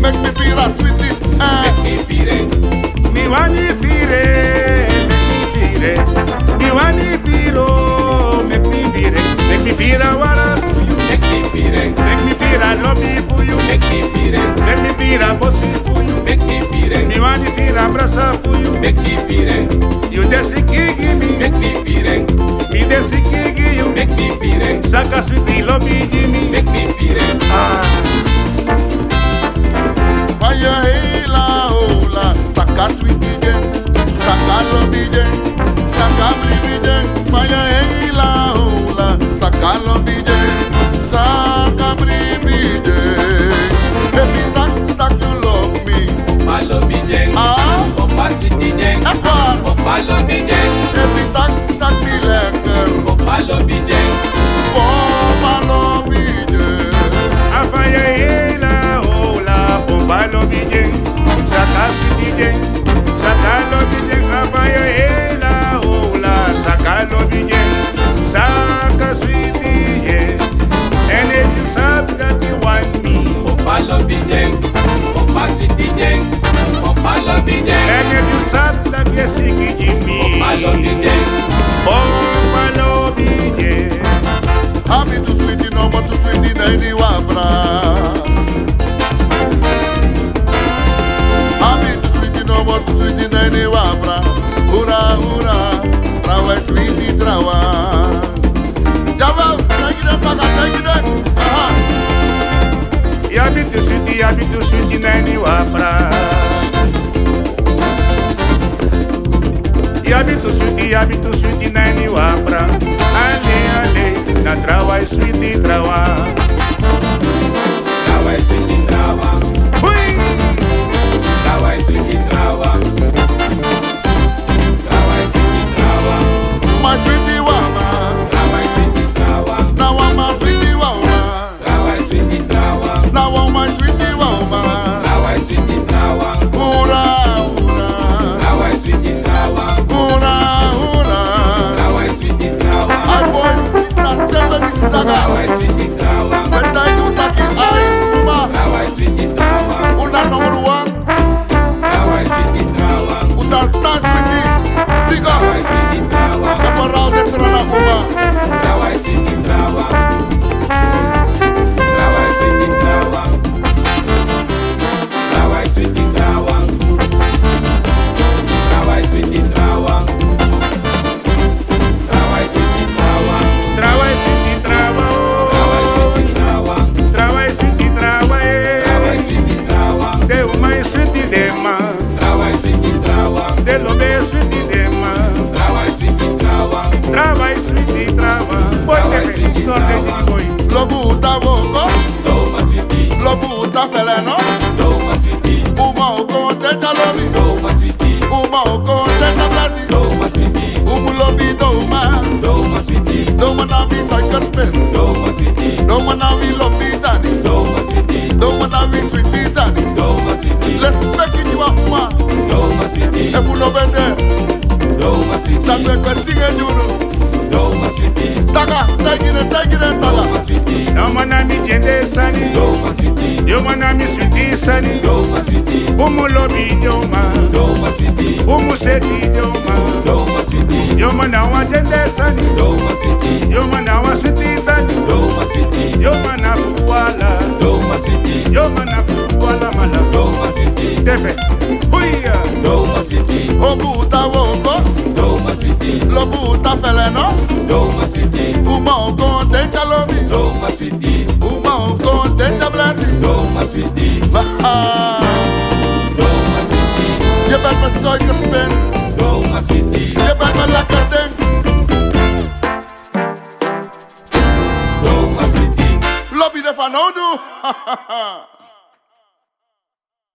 Make me feel a sweetie. Make me feel it. Me want to feel it. Make me feel it. Me want to feel oh, make me feel it. Make me feel I wanna for you. Make me feel it. Make me feel I love me for you. Make me feel it. Make me feel I bossy for you. Make me feel it. Me want to feel I brassa for you. Make me feel it. You desi kiki me. Make me feel it. Me desi kiki you. Make me feel it. Saka sweetie love me Jimmy. Make me feel it. Fire hela hola, saka sweetie jen, saka lobby jen, saka bribi jen. Fire hela hola, saka lobby jen, saka bribi jen. If you tak you love me, Papa love me jeng. ah, Papa sweetie jeng. efa. Papa love me jeng. If you tak me lekker, Papa love me jeng. papa lobby jen. Afaya hela hola, bomba lobby jeng. Saka sweetie jeng. Saka lobby jeng. Afaya hela hola, saka lobby jeng. Saka sweetie jeng. And if you sub that you want me. Papa love me jeng. Papa sweetie jeng. Papa love me jeng. And if you sub that you seek Jimmy. Papa love me jeng. Bomba lobby jeng. Happy to sweetie, no more to sweetie, na ini wabra. Happy to sweetie, no more to sweetie, na ini wabra. Hurra, hurra, trawa sweetie, trawa. Jawel, take it up, take it up. Aha. Yabi tu sweetie, nani wapra. Yabi tu sweetie, nani wapra. Ale, ale, na trawa sweetie, trawa. Trawa sweetie trawa. Hui! Trawa sweetie trawa. Trawa sweetie trawa. My sweetie wama, Trawa sweetie trawa. now I'm my sweetie wama. Trawa sweetie trawa. Now I'm my sweetie wama. Trawa sweetie trawa. Hurra, hurra, Trawa sweetie trawa. hurra, hurra. Trawa sweetie trawa. I boy, it's not telling me to Trawa sweetie trawa. when I do taki I, Uma, Trawa sweetie trawa. una number one, Trawa sweetie trawa. una dance with it. Big Trawa up, sweetie trawa. the parao de Serena Uma. Trawa sweetie trawa. Trawa sweetie trawa. Trawa sweetie trawa. Trawa sweetie trawa. Trawa sweetie trawa. Trawa sweetie, trawa. Trawa sweetie trawa. Trawa sweetie, trawa. Trawa sweetie trawa. De uma sweetie, dema. Trawa sweetie trawa. De lobe sweetie, dema. Trawa sweetie trawa. Trawa sweetie, trawa. Trawa Boy, sweetie, sorte trawa. de boy. Lobuta woko, Toma sweetie. lobuta feleno. Toma sweetie. Uma oko te chalobi, Toma sweetie. uma oko te tablasi. Toma sweetie. Lobi doma, Toma sweetie. doma na vi cycle spin. Toma sweetie. Doma na vi lobi zani, Toma sweetie. doma na vi sweetie zani. Toma sweetie. Let's make it you a uma, Toma sweetie. efu no bende. Toma sweetie. Takwe kwe singe juru. Toma sweetie. Taga, take it, taga. Toma sweetie. No mana mi jende sani. Toma sweetie. Yo mana mi sweetie sani. Toma sweetie. Umu lobi joma. Toma sweetie. Umu seti joma. Toma sweetie. Yo mana wa jende sani. Toma sweetie. Yo mana wa sweetie sani. Toma sweetie. Yo mana fuwala. Toma sweetie. Yo mana fuwala mala. Toma sweetie. Tefe. Huya. Toma sweetie. Obuta woko, Toma sweetie. lobuta feleno. Toma sweetie. Uma oko te chalobi, Toma sweetie. uma oko te tablasi. Toma sweetie. Haha, Toma sweetie. je bent mijn suikerspin, Toma sweetie. je bent mijn lekker ding. Toma sweetie. Lobby de van Odu.